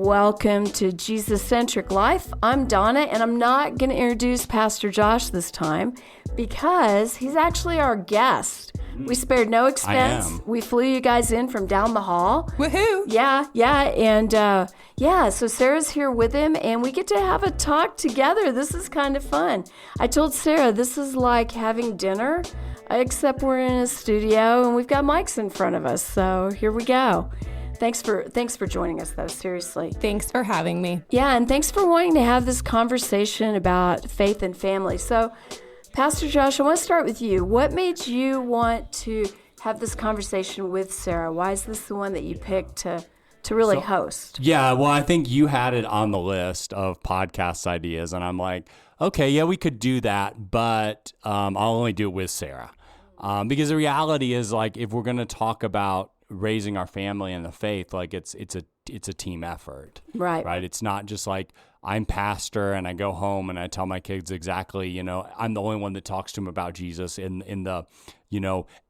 Welcome to Jesus Centric Life. I'm Donna, and I'm not going to introduce Pastor Josh this time because he's actually our guest. We spared no expense. We flew you guys in from down the hall. Woohoo! Yeah. And so Sarah's here with him, and we get to have a talk together. This is kind of fun. I told Sarah this is like having dinner, except we're in a studio, and we've got mics in front of us. So here we go. Thanks for joining us, though, seriously. Thanks for having me. Yeah, and thanks for wanting to have this conversation about faith and family. So, Pastor Josh, I want to start with you. What made you want to have this conversation with Sarah? Why is this the one that you picked to really host? Yeah, well, I think you had it on the list of podcast ideas, and I'm like, okay, yeah, we could do that, but I'll only do it with Sarah. Because the reality is, like, if we're going to talk about raising our family in the faith, like it's a team effort, right? It's not just like I'm pastor and I go home and I tell my kids exactly, I'm the only one that talks to them about Jesus in the,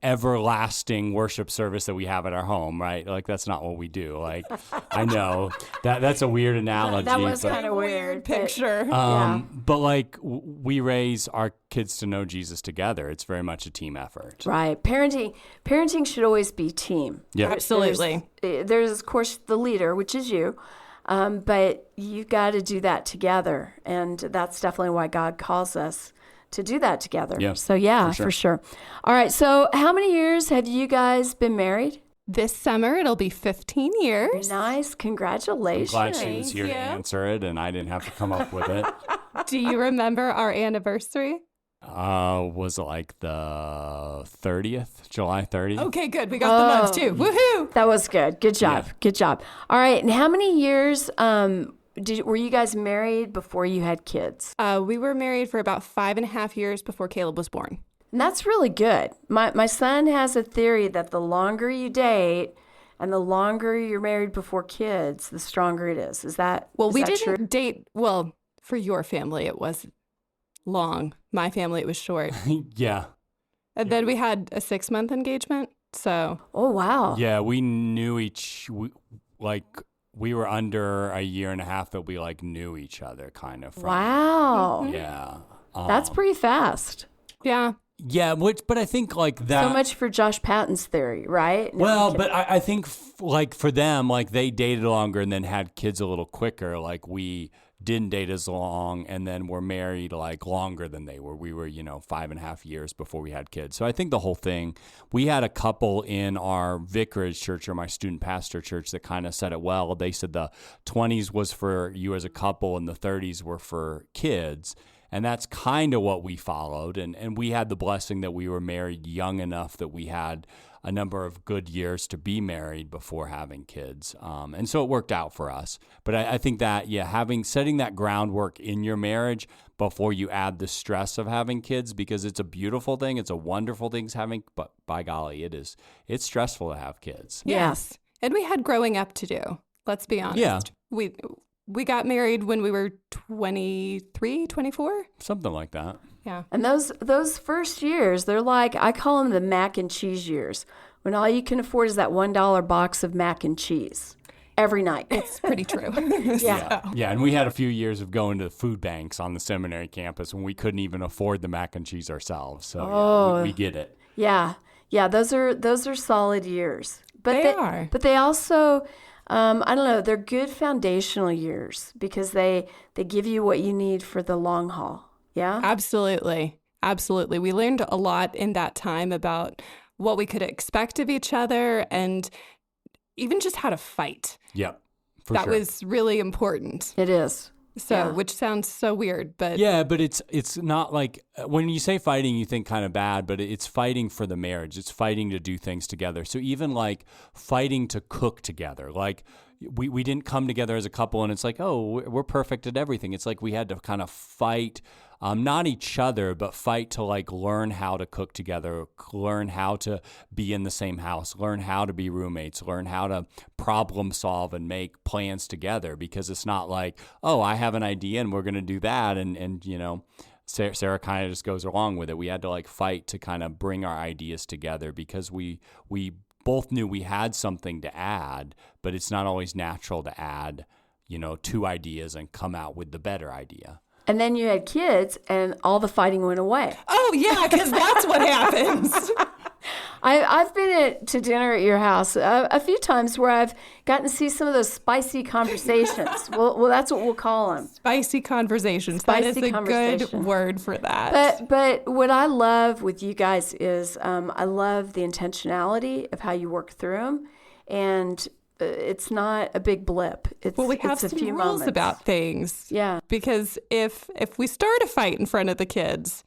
everlasting worship service that we have at our home, right? Like that's not what we do. Like I know that's a weird analogy. That was kind of weird picture. But like we raise our kids to know Jesus together. It's very much a team effort. Right. Parenting should always be team. Yeah, absolutely. There's of course the leader, which is you. But you've got to do that together. And that's definitely why God calls us to do that together. Yeah, so yeah, for sure. All right. So how many years have you guys been married? This summer, it'll be 15 years. Nice. Congratulations. I'm glad she was here to answer it and I didn't have to come up with it. Do you remember our anniversary? Was it like the 30th, July 30th? Okay, good. We got the month too. Woohoo! That was good. Good job. Yeah. Good job. All right. And how many years were you guys married before you had kids? We were married for about 5.5 years before Caleb was born. And that's really good. My son has a theory that the longer you date and the longer you're married before kids, the stronger it is. Is that we that didn't true? date. Well, for your family, it was long. My family, it was short. Yeah. And then we had a 6-month engagement. So. Oh, wow. Yeah, we knew we were under a year and a half that we knew each other kind of. Wow. Yeah. That's pretty fast. Yeah. Yeah, but I think that. So much for Josh Patton's theory, right? No, well, but I think for them, they dated longer and then had kids a little quicker. We didn't date as long and then were married longer than they were. We were, 5.5 years before we had kids. So I think the whole thing, we had a couple in our vicarage church or my student pastor church that kind of said it well. They said the 20s was for you as a couple and the 30s were for kids. And that's kind of what we followed. And we had the blessing that we were married young enough that we had a number of good years to be married before having kids. And so it worked out for us. But I think that, setting that groundwork in your marriage before you add the stress of having kids, because it's a beautiful thing. It's a wonderful thing having, but by golly, it's stressful to have kids. Yes. And we had growing up to do. Let's be honest. Yeah. We got married when we were 23, 24? Something like that. Yeah. And those first years, they're I call them the mac and cheese years, when all you can afford is that $1 box of mac and cheese every night. It's pretty true. Yeah, and we had a few years of going to the food banks on the seminary campus when we couldn't even afford the mac and cheese ourselves. So we get it. Yeah, those are solid years. But they are. But they also... I don't know, they're good foundational years because they give you what you need for the long haul. Yeah? Absolutely. Absolutely. We learned a lot in that time about what we could expect of each other and even just how to fight. Yep. That was really important. It is. So, which sounds so weird, but... Yeah, but it's not when you say fighting, you think kind of bad, but it's fighting for the marriage. It's fighting to do things together. So even fighting to cook together, we didn't come together as a couple and it's we're perfect at everything. It's we had to kind of fight, not each other, but fight to learn how to cook together, learn how to be in the same house, learn how to be roommates, learn how to problem solve and make plans together, because it's not I have an idea and we're going to do that. And Sarah kind of just goes along with it. We had to fight to kind of bring our ideas together because we both knew we had something to add, but it's not always natural to add two ideas and come out with the better idea. And then you had kids and all the fighting went away. Oh, yeah, because that's what happens. I've been to dinner at your house a few times where I've gotten to see some of those spicy conversations. Well, that's what we'll call them. Spicy conversations. That is a good word for that. But what I love with you guys is I love the intentionality of how you work through them. And it's not a big blip. We have some rules moments about things. Yeah. Because if we start a fight in front of the kids,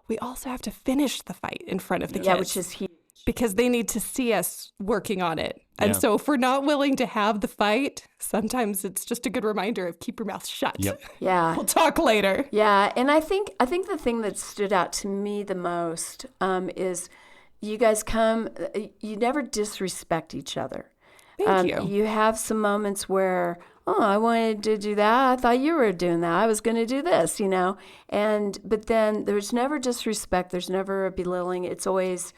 we also have to finish the fight in front of the kids. Yeah, which is huge. Because they need to see us working on it. And so if we're not willing to have the fight, sometimes it's just a good reminder of keep your mouth shut. Yep. Yeah. We'll talk later. Yeah. And I think the thing that stood out to me the most is you guys you never disrespect each other. Thank you. You have some moments where, I wanted to do that. I thought you were doing that. I was going to do this, but then there's never disrespect. There's never a belittling. It's always,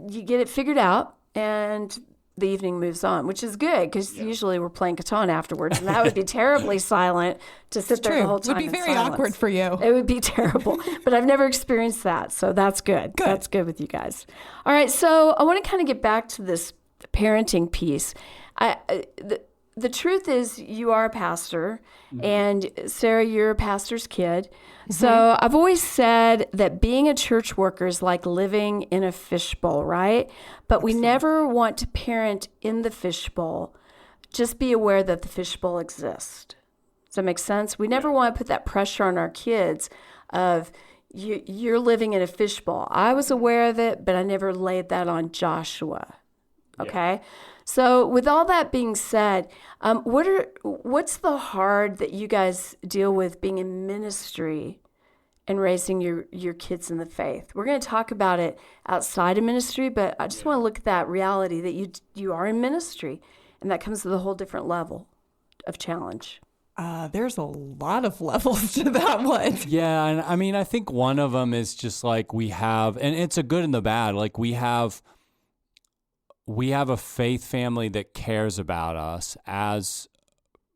you get it figured out and the evening moves on, which is good because usually we're playing Catan afterwards and that would be terribly silent to sit there the whole time. It would be very awkward for you. It would be terrible, but I've never experienced that. So that's good. That's good with you guys. All right. So I want to kind of get back to this parenting piece. The truth is you are a pastor and Sarah, you're a pastor's kid. So I've always said that being a church worker is like living in a fishbowl, right? But we never want to parent in the fishbowl. Just be aware that the fishbowl exists. Does that make sense? We never want to put that pressure on our kids of you're living in a fishbowl. I was aware of it, but I never laid that on Joshua. Okay. Yeah. So with all that being said, what's the hard that you guys deal with being in ministry and raising your kids in the faith? We're going to talk about it outside of ministry, but I just want to look at that reality that you are in ministry, and that comes with a whole different level of challenge. There's a lot of levels to that one. Yeah, and I mean, I think one of them is just like we have, and it's a good and the bad, like we have a faith family that cares about us as,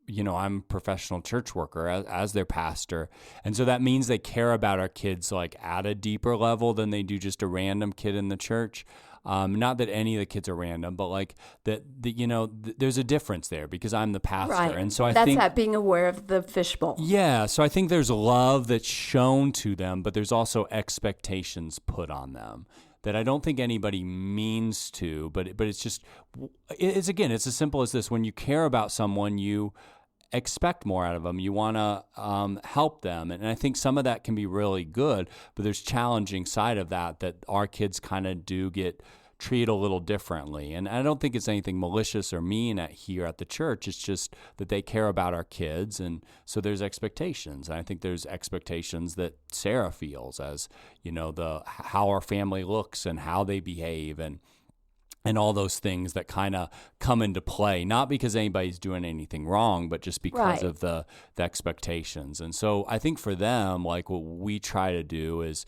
I'm a professional church worker as their pastor. And so that means they care about our kids like at a deeper level than they do just a random kid in the church. Not that any of the kids are random, but like there's a difference there because I'm the pastor. Right. And so that's that being aware of the fishbowl. Yeah. So I think there's love that's shown to them, but there's also expectations put on them that I don't think anybody means to, but it's just, it's as simple as this. When you care about someone, you expect more out of them. You want to help them. And I think some of that can be really good, but there's challenging side of that our kids kind of do get treated a little differently. And I don't think it's anything malicious or mean here at the church. It's just that they care about our kids. And so there's expectations. And I think there's expectations that Sarah feels as, how our family looks and how they behave and all those things that kind of come into play, not because anybody's doing anything wrong, but just because of the expectations. And so I think for them, like what we try to do is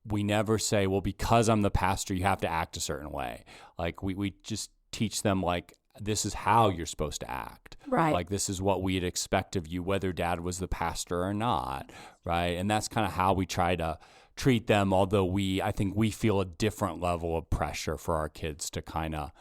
we never say, well, because I'm the pastor, you have to act a certain way. Like we just teach them like, this is how you're supposed to act. Right. Like this is what we'd expect of you, whether dad was the pastor or not. Right. And that's kind of how we try to treat them. Although I think we feel a different level of pressure for our kids to kind of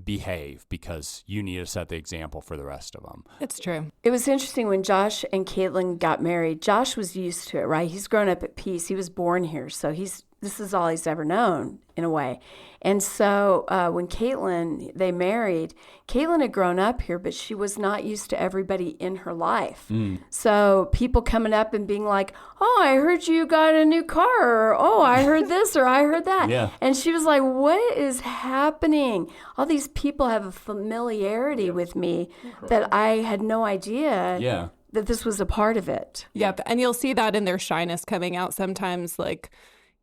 behave because you need to set the example for the rest of them. It's true. It was interesting when Josh and Caitlin got married. Josh was used to it, right? He's grown up at peace. He was born here, so this is all he's ever known in a way. And so when they married, Caitlin had grown up here, but she was not used to everybody in her life. So people coming up and being like, oh, I heard you got a new car, or oh, I heard this, or I heard that. Yeah. And she was like, what is happening? All these people have a familiarity with me that I had no idea that this was a part of it. Yep. And you'll see that in their shyness coming out sometimes, like,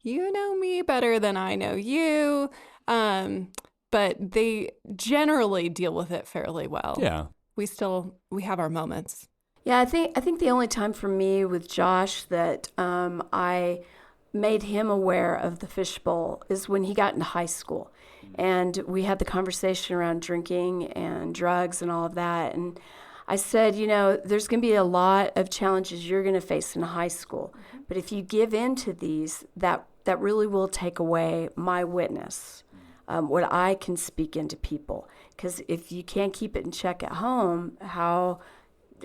you know me better than I know you. But they generally deal with it fairly well. Yeah. We have our moments. Yeah, I think the only time for me with Josh that I made him aware of the fishbowl is when he got into high school. And we had the conversation around drinking and drugs and all of that. And I said, there's going to be a lot of challenges you're going to face in high school. But if you give in to these, that really will take away my witness, what I can speak into people. Because if you can't keep it in check at home, how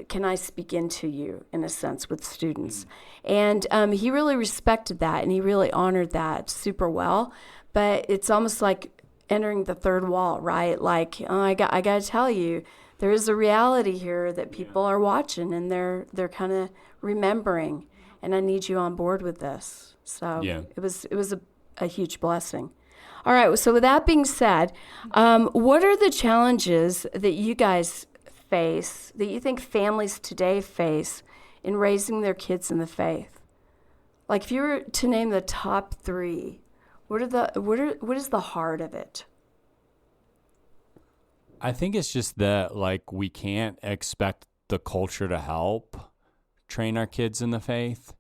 can I speak into you, in a sense, with students? And he really respected that, and he really honored that super well. But it's almost like entering the third wall, right? Like, I got to tell you, there is a reality here that people are watching, and they're kind of remembering, and I need you on board with this. So it was a huge blessing. All right, so with that being said, what are the challenges that you guys face, that you think families today face in raising their kids in the faith? Like, if you were to name the top 3, what is the heart of it? I think it's just that, like, we can't expect the culture to help train our kids in the faith,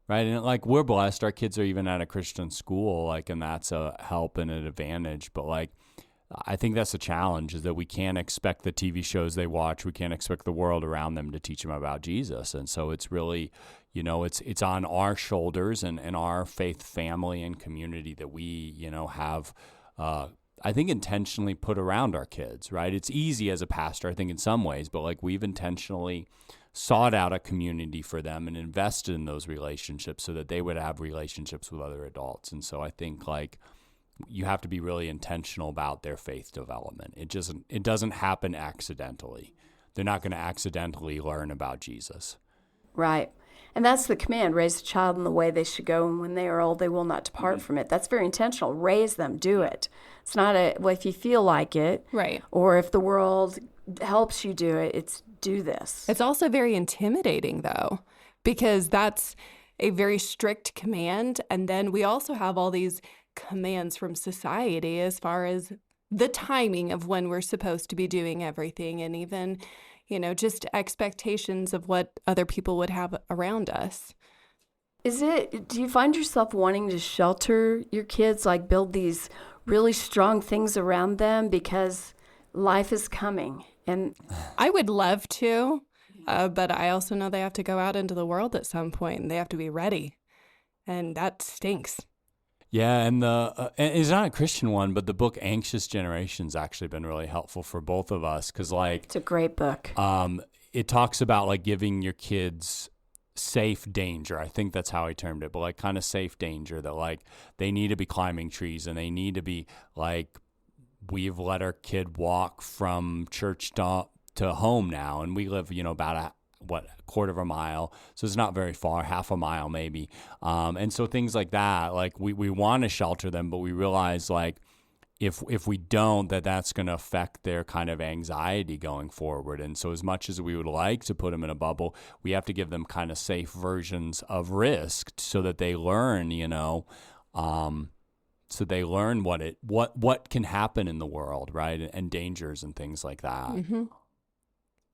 right? And, like, we're blessed. Our kids are even at a Christian school, like, and that's a help and an advantage. But, like, I think that's a challenge, is that we can't expect the TV shows they watch. We can't expect the world around them to teach them about Jesus. And so it's really, it's on our shoulders and our faith family and community that we, have, I think, intentionally put around our kids, right? It's easy as a pastor, I think, in some ways, but, like, we've intentionally sought out a community for them and invested in those relationships so that they would have relationships with other adults. And so I think, like, you have to be really intentional about their faith development. It doesn't happen accidentally. They're not going to accidentally learn about Jesus. Right. And that's the command: raise a child in the way they should go, and when they are old, they will not depart from it. That's very intentional. Raise them, do it. It's not if you feel like it, right? Or if the world helps you do it, it's do this. It's also very intimidating, though, because that's a very strict command. And then we also have all these commands from society as far as the timing of when we're supposed to be doing everything, and even, just expectations of what other people would have around us. Do you find yourself wanting to shelter your kids, like build these really strong things around them because life is coming? And I would love to, but I also know they have to go out into the world at some point, and they have to be ready, and that stinks. Yeah, and it's not a Christian one, but the book Anxious Generation's actually been really helpful for both of us, because, like, it's a great book. It talks about, like, giving your kids safe danger. I think that's how he termed it, but, like, kind of safe danger, that, like, they need to be climbing trees, and they need to be, like, we've let our kid walk from church to home now, and we live, about a quarter of a mile, so it's not very far, half a mile maybe, and so things like that, like, we want to shelter them, but we realize, like, if we don't, that's going to affect their kind of anxiety going forward. And so as much as we would like to put them in a bubble, we have to give them kind of safe versions of risk so that they learn, so they learn what can happen in the world, right, and dangers and things like that. Mm-hmm.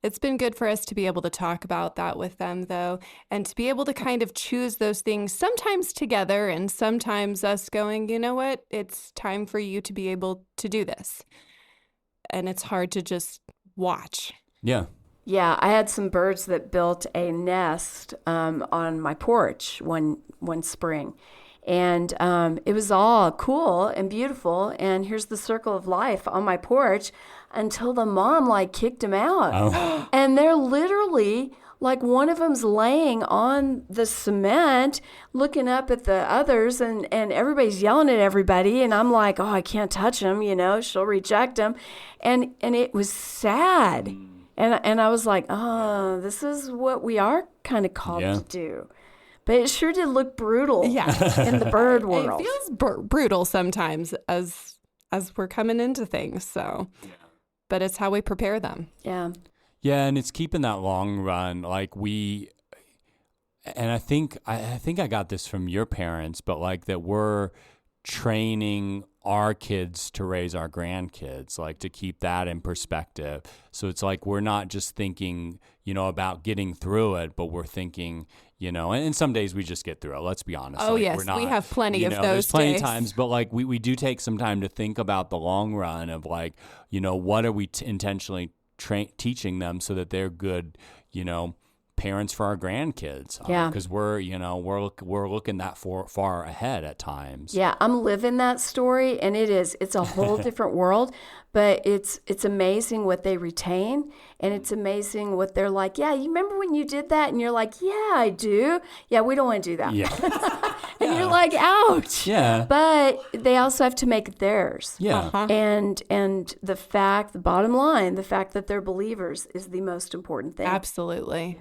It's been good for us to be able to talk about that with them, though, and to be able to kind of choose those things, sometimes together and sometimes us going, you know what, it's time for you to be able to do this. And it's hard to just watch. Yeah. Yeah, I had some birds that built a nest on my porch one spring. And it was all cool and beautiful. And here's the circle of life on my porch until the mom, like, kicked him out. Oh. And they're literally, like, one of them's laying on the cement looking up at the others, and everybody's yelling at everybody. And I'm like, oh, I can't touch him, she'll reject him. And it was sad. And I was like, oh, this is what we are kind of called to do. But it sure did look brutal in the bird world. It feels brutal sometimes as we're coming into things. So, but it's how we prepare them. Yeah. Yeah, and it's keeping that long run. Like, and I think I got this from your parents, but, like, that we're training our kids to raise our grandkids, like to keep that in perspective. So it's like we're not just thinking, about getting through it, but we're thinking, and some days we just get through it. Let's be honest. Oh, like, yes, we're not, we have plenty of those there's plenty days. of times, but like we do take some time to think about the long run of like, what are we intentionally teaching them so that they're good, parents for our grandkids. Yeah. Because we're looking that far ahead at times. Yeah, I'm living that story, and it's a whole different world, but it's amazing what they retain, and it's amazing what they're like, yeah, you remember when you did that? And you're like, yeah, I do. Yeah, we don't want to do that. Yeah. And you're like, ouch. Yeah. But they also have to make it theirs. Yeah. Uh-huh. And the bottom line, the fact that they're believers is the most important thing. Absolutely.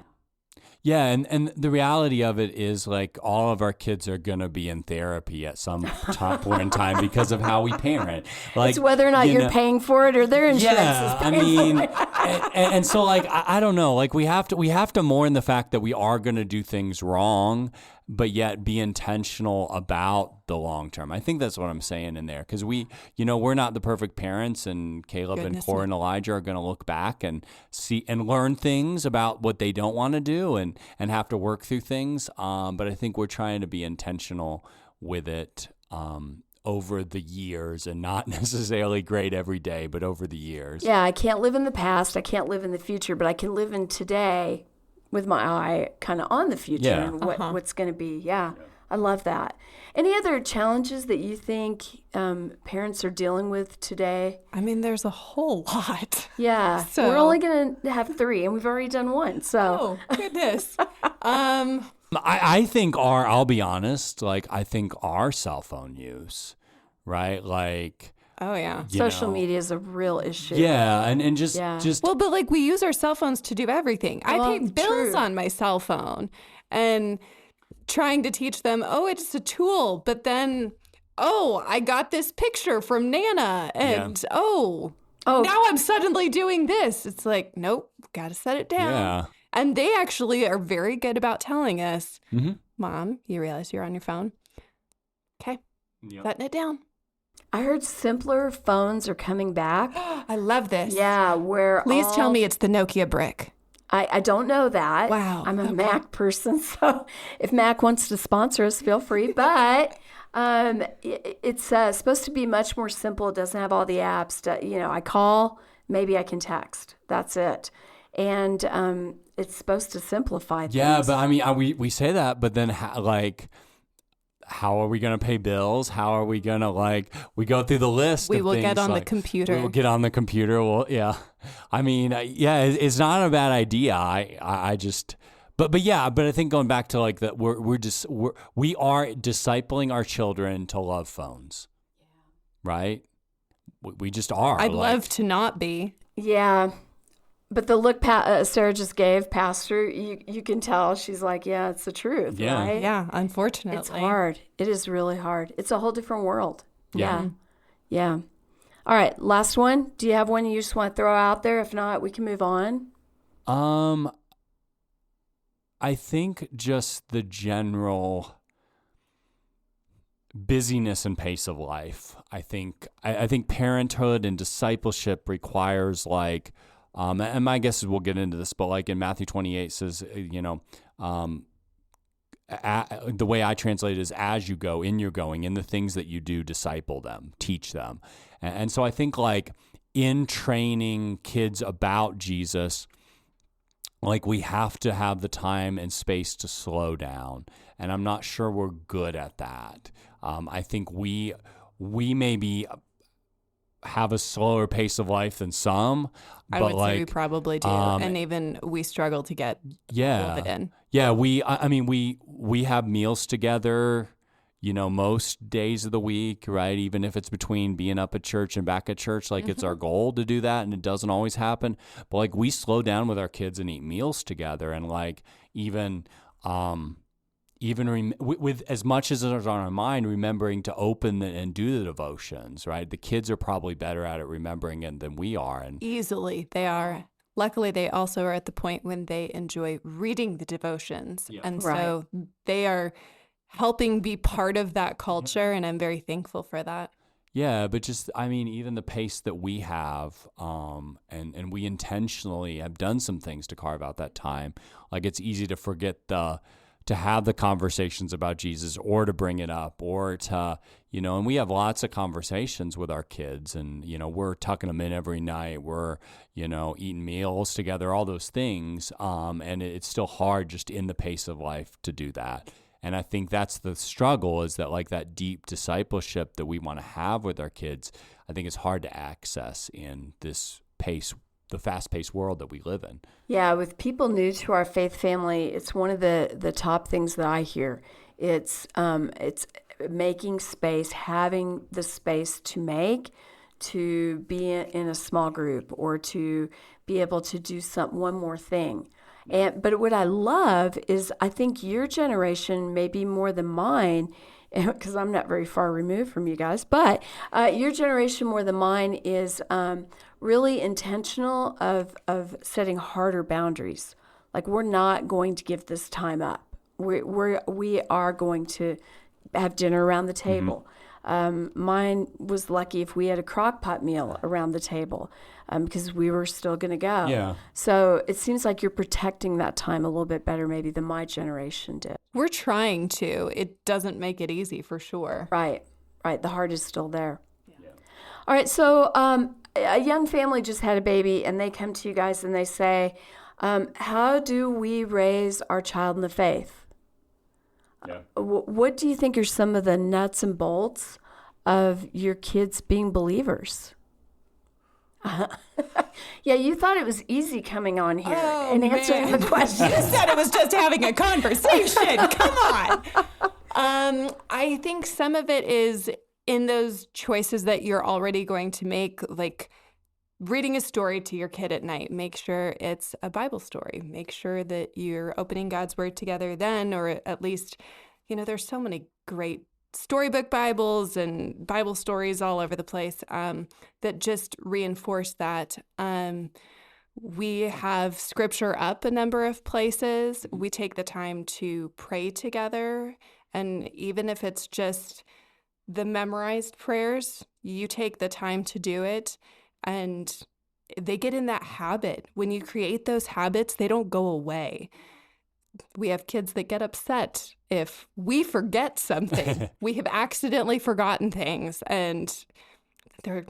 Yeah, and the reality of it is like all of our kids are going to be in therapy at some point in time because of how we parent. Like, It's whether or not you're paying for it or their insurance is paying for it. and so like I don't know, like we have to mourn the fact that we are going to do things wrong, but yet be intentional about the long term. I think that's what I'm saying in there, because we're not the perfect parents, and Caleb and Cora and Elijah are going to look back and see and learn things about what they don't want to do and have to work through things. But I think we're trying to be intentional with it over the years, and not necessarily great every day, but over the years. Yeah, I can't live in the past. I can't live in the future, but I can live in today with my eye kind of on the future and what's going to be. Yeah, I love that. Any other challenges that you think parents are dealing with today? I mean, there's a whole lot. Yeah, So- we're only going to have 3, and we've already done 1. So Oh, goodness. I think I'll be honest, like I think our cell phone use, right? Like, Oh, yeah. social media is a real issue. Yeah, and just Well, but like we use our cell phones to do everything. I Well, pay bills true. on my cell phone, and trying to teach them, it's a tool, but then, I got this picture from Nana, and now I'm suddenly doing this. It's like, nope, got to set it down. Yeah. And they actually are very good about telling us, Mom, you realize you're on your phone? Okay, setting it down. I heard simpler phones are coming back. I love this. Yeah, where Please tell me it's the Nokia brick. I don't know that. Wow. I'm a Mac person, so if Mac wants to sponsor us, feel free. But it's supposed to be much more simple. It doesn't have all the apps. I call, maybe I can text. That's it. And it's supposed to simplify things. Yeah, but I mean, we say that, but then how are we going to pay bills? How are we going to we go through the list We of will things, get on the like, computer. We will get on the computer. Well, yeah. I mean, it's not a bad idea. I just, but I think going back to like that, we are discipling our children to love phones, right? We just are. I'd love to not be. Yeah. But the look Sarah just gave, Pastor, you can tell she's like, yeah, it's the truth, Yeah. right? Yeah, unfortunately. It's hard. It is really hard. It's a whole different world. Yeah. Yeah. All right, last one. Do you have one you just want to throw out there? If not, we can move on. I think just the general busyness and pace of life. I think parenthood and discipleship requires and my guess is we'll get into this, but like in Matthew 28 says, the way I translate it is as you go, in your going, in the things that you do, disciple them, teach them. And so I think like in training kids about Jesus, like we have to have the time and space to slow down. And I'm not sure we're good at that. I think we maybe have a slower pace of life than some. I would say we probably do. And even we struggle to get all of it in. Yeah, we have meals together, most days of the week, right? Even if it's between being up at church and back at church, like it's our goal to do that, and it doesn't always happen. But like we slow down with our kids and eat meals together, and like even with as much as it's on our mind, remembering to open and do the devotions, right? The kids are probably better at it remembering it than we are. And Easily, they are. Luckily, they also are at the point when they enjoy reading the devotions. Yeah. And so they are helping be part of that culture, and I'm very thankful for that. Yeah, but just, I mean, even the pace that we have, and we intentionally have done some things to carve out that time. Like, it's easy to forget to have the conversations about Jesus, or to bring it up, or to, and we have lots of conversations with our kids, and, we're tucking them in every night. We're, eating meals together, all those things. And it's still hard just in the pace of life to do that. And I think that's the struggle, is that, like, that deep discipleship that we want to have with our kids, I think it's hard to access in this pace, the fast-paced world that we live in. Yeah, with people new to our faith family, it's one of the top things that I hear. It's making space, having the space to be in a small group, or to be able to do one more thing. But what I love is, I think your generation, maybe more than mine, because I'm not very far removed from you guys, but your generation more than mine is really intentional of setting harder boundaries. Like, we're not going to give this time up. We are going to have dinner around the table. Mine was lucky if we had a crock pot meal around the table, because we were still going to go. Yeah. So it seems like you're protecting that time a little bit better maybe than my generation did. We're trying to. It doesn't make it easy, for sure. Right. The heart is still there. Yeah. All right. So a young family just had a baby, and they come to you guys and they say, how do we raise our child in the faith? Yeah. What do you think are some of the nuts and bolts of your kids being believers? Yeah, you thought it was easy coming on here and answering the question. You said it was just having a conversation. Come on. I think some of it is in those choices that you're already going to make, like reading a story to your kid at night. Make sure it's a Bible story. Make sure that you're opening God's Word together then, or at least, there's so many great storybook Bibles and Bible stories all over the place that just reinforce that. We have scripture up a number of places. We take the time to pray together. And even if it's just the memorized prayers, you take the time to do it. And they get in that habit. When you create those habits, they don't go away. We have kids that get upset if we forget something. We have accidentally forgotten things, and they're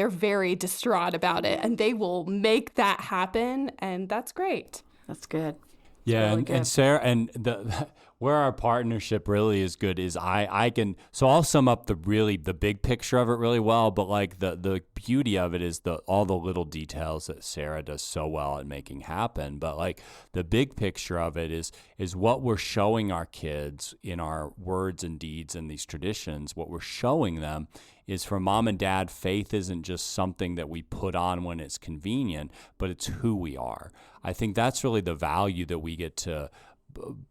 very distraught about it, and they will make that happen, and that's great. That's good. Yeah, really good. and Sarah, and where our partnership really is good is so I'll sum up the big picture of it really well, but like the beauty of it is all the little details that Sarah does so well at making happen. But like the big picture of it is what we're showing our kids in our words and deeds and these traditions. What we're showing them is, for mom and dad, faith isn't just something that we put on when it's convenient, but it's who we are. I think that's really the value that we get to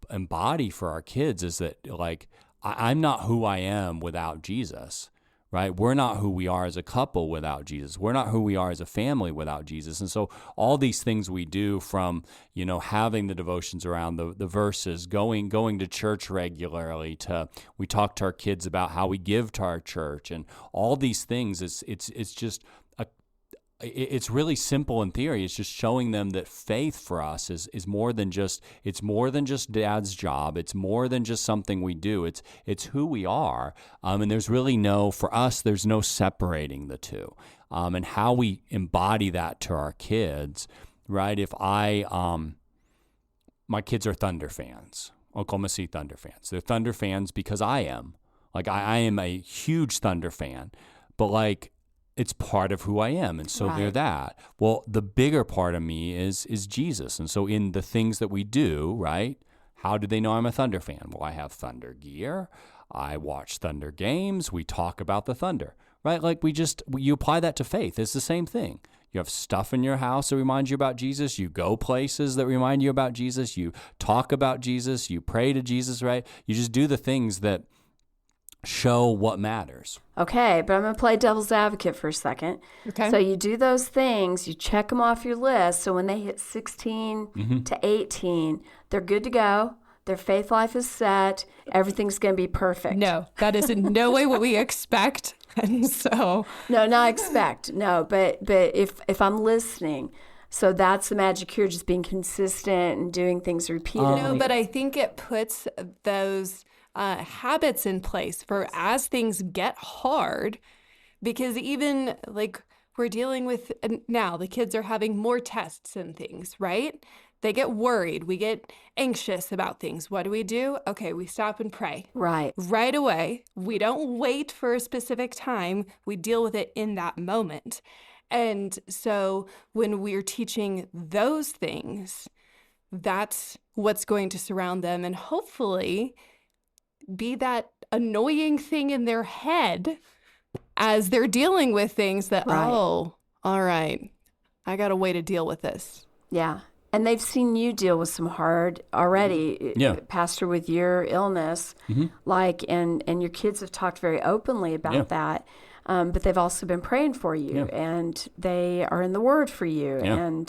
embody for our kids, is that, like, I'm not who I am without Jesus, right? We're not who we are as a couple without Jesus. We're not who we are as a family without Jesus. And so all these things we do, from, having the devotions around the verses, going to church regularly, to we talk to our kids about how we give to our church, and all these things, it's just it's really simple in theory. It's just showing them that faith for us is more than just dad's job. It's more than just something we do. It's who we are. And there's really for us, there's no separating the two. And how we embody that to our kids, right? If my kids are Thunder fans, Oklahoma City Thunder fans. They're Thunder fans because I am. Like, I am a huge Thunder fan, but like, it's part of who I am, and so Right. they're that. Well, the bigger part of me is Jesus, and so in the things that we do, right? How do they know I'm a Thunder fan? Well, I have Thunder gear. I watch Thunder games. We talk about the Thunder, right? Like, you apply that to faith. It's the same thing. You have stuff in your house that reminds you about Jesus. You go places that remind you about Jesus. You talk about Jesus. You pray to Jesus, right? You just do the things that show what matters. Okay, but I'm going to play devil's advocate for a second. Okay. So you do those things, you check them off your list. So when they hit 16 to 18, they're good to go. Their faith life is set. Everything's going to be perfect. No, that is in no way what we expect And so, No, not expect. No, but if I'm listening, so that's the magic here, just being consistent and doing things repeatedly. no, but I think it puts those habits in place for as things get hard, because even like we're dealing with now, the kids are having more tests and things, right? They get worried. We get anxious about things. What do? Okay, we stop and pray. Right. Right away. We don't wait for a specific time. We deal with it in that moment. And so when we're teaching those things, that's what's going to surround them and hopefully be that annoying thing in their head as they're dealing with things that, Right. oh, all right, I got a way to deal with this. Yeah. And they've seen you deal with some hard already, Pastor, with your illness, like, and your kids have talked very openly about that. But they've also been praying for you, and they are in the Word for you, and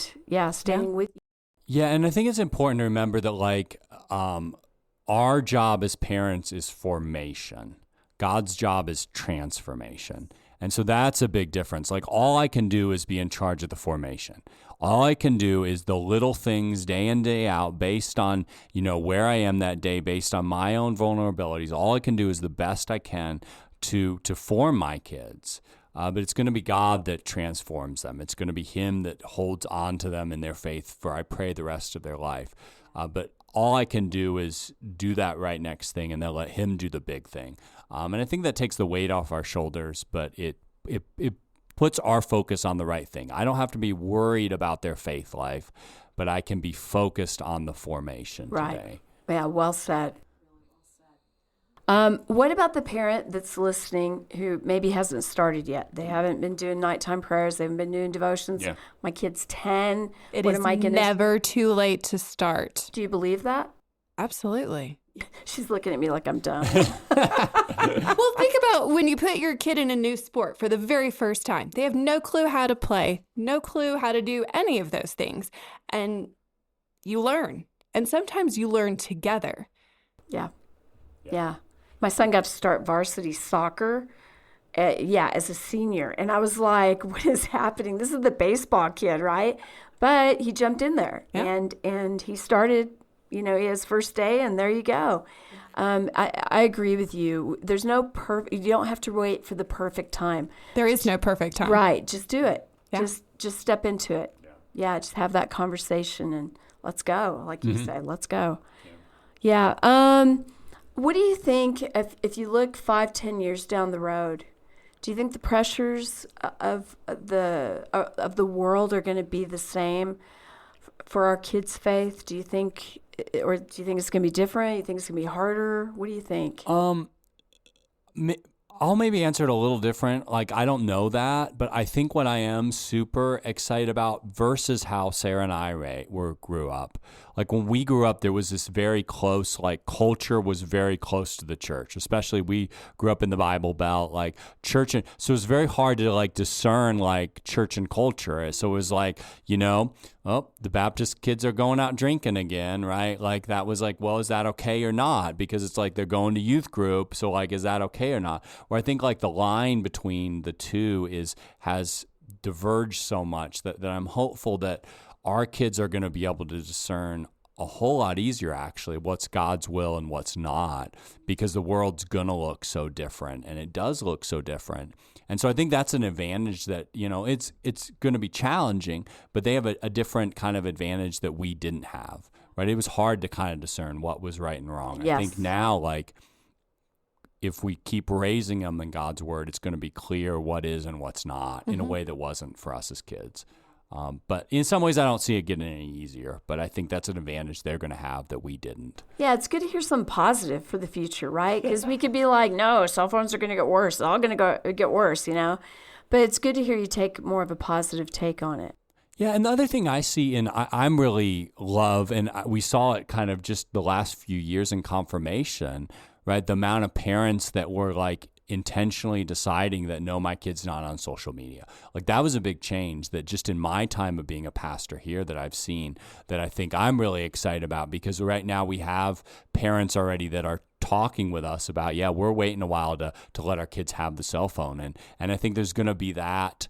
standing with you. Yeah, and I think it's important to remember that, like, our job as parents is formation. God's job is transformation. And so that's a big difference. Like, all I can do is be in charge of the formation. All I can do is the little things day in, day out, based on, where I am that day, based on my own vulnerabilities. All I can do is the best I can to form my kids. But it's going to be God that transforms them. It's going to be Him that holds on to them in their faith for, I pray, the rest of their life. But all I can do is do that right next thing, and then let Him do the big thing. And I think that takes the weight off our shoulders, but it puts our focus on the right thing. I don't have to be worried about their faith life, but I can be focused on the formation today. Yeah, well said. What about the parent that's listening who maybe hasn't started yet? They haven't been doing nighttime prayers. They haven't been doing devotions. Yeah. My kid's 10. It is never too late to start. Do you believe that? Absolutely. She's looking at me like I'm dumb. Well, think about when you put your kid in a new sport for the very first time. They have no clue how to play, no clue how to do any of those things. And you learn. And sometimes you learn together. Yeah. My son got to start varsity soccer, as a senior. And I was like, what is happening? This is the baseball kid, right? But he jumped in there and he started, his first day, and there you go. I agree with you. There's no you don't have to wait for the perfect time. There is no perfect time. Right. Just do it. Yeah. Just step into it. Yeah. Just have that conversation and let's go. Like you said, let's go. Yeah. What do you think if you look 5-10 years down the road? Do you think the pressures of the world are going to be the same for our kids' faith? Do you think it's going to be different? Do you think it's going to be harder? What do you think? I'll maybe answer it a little different. Like, I don't know that, but I think what I am super excited about versus how Sarah and I grew up. Like, when we grew up, there was this very close, like, culture was very close to the church, especially we grew up in the Bible Belt, like church. So it was very hard to, like, discern, like, church and culture. So it was like, the Baptist kids are going out drinking again, right? Like, that was like, well, is that okay or not? Because it's like they're going to youth group. So, like, is that okay or not? Where I think, like, the line between the two has diverged so much that I'm hopeful that our kids are going to be able to discern a whole lot easier, actually, what's God's will and what's not, because the world's going to look so different, and it does look so different. And so I think that's an advantage that, it's going to be challenging, but they have a different kind of advantage that we didn't have, right? It was hard to kind of discern what was right and wrong. Yes. I think now, like, if we keep raising them in God's word, it's going to be clear what is and what's not in a way that wasn't for us as kids. But in some ways, I don't see it getting any easier. But I think that's an advantage they're going to have that we didn't. Yeah, it's good to hear something positive for the future, right? Because we could be like, no, cell phones are going to get worse. It's all going to get worse, But it's good to hear you take more of a positive take on it. Yeah, and the other thing I see, and I'm really love, and we saw it kind of just the last few years in confirmation, right? The amount of parents that were like intentionally deciding that no, my kid's not on social media. Like that was a big change that just in my time of being a pastor here that I've seen that I think I'm really excited about, because right now we have parents already that are talking with us about, we're waiting a while to let our kids have the cell phone. And I think there's going to be that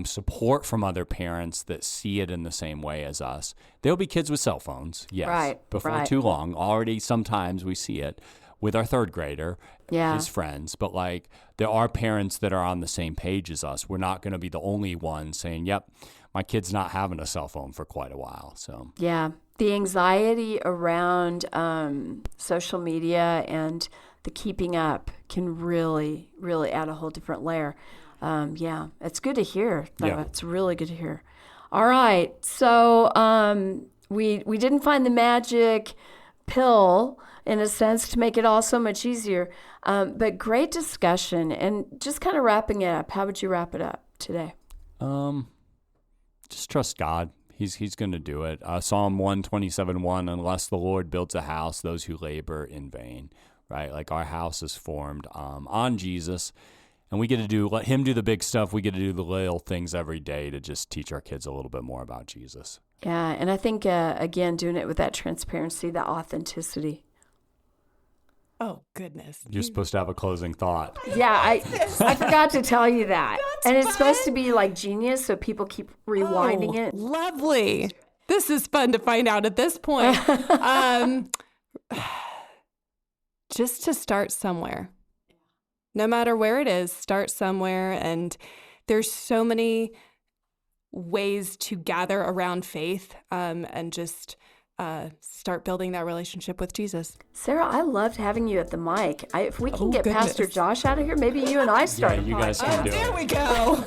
support from other parents that see it in the same way as us. There'll be kids with cell phones, yes, before too long. Already sometimes we see it with our third grader, his friends. But like there are parents that are on the same page as us. We're not going to be the only ones saying, yep, my kid's not having a cell phone for quite a while. So yeah, the anxiety around social media and the keeping up can really, really add a whole different layer. It's good to hear. It's really good to hear. All right, so we didn't find the magic pill in a sense to make it all so much easier, but great discussion. And just kind of wrapping it up, how would you wrap it up today? Just trust God. He's going to do it. Psalm 127:1, unless the Lord builds a house, those who labor in vain, right? Like our house is formed on Jesus, and we get to let him do the big stuff. We get to do the little things every day to just teach our kids a little bit more about Jesus. Yeah, and I think, again, doing it with that transparency, that authenticity. Oh, goodness. You're supposed to have a closing thought. Yeah, I forgot to tell you that. And it's supposed to be like genius, so people keep rewinding it. Lovely. This is fun to find out at this point. Just to start somewhere. No matter where it is, start somewhere. And there's so many ways to gather around faith and just start building that relationship with Jesus. Sarah, I loved having you at the mic. If we can get Pastor Josh out of here, maybe you and I start. Yeah, you guys can do it. There we go.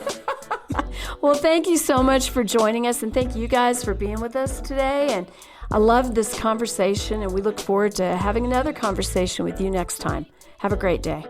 Well, thank you so much for joining us, and thank you guys for being with us today. And I love this conversation, and we look forward to having another conversation with you next time. Have a great day.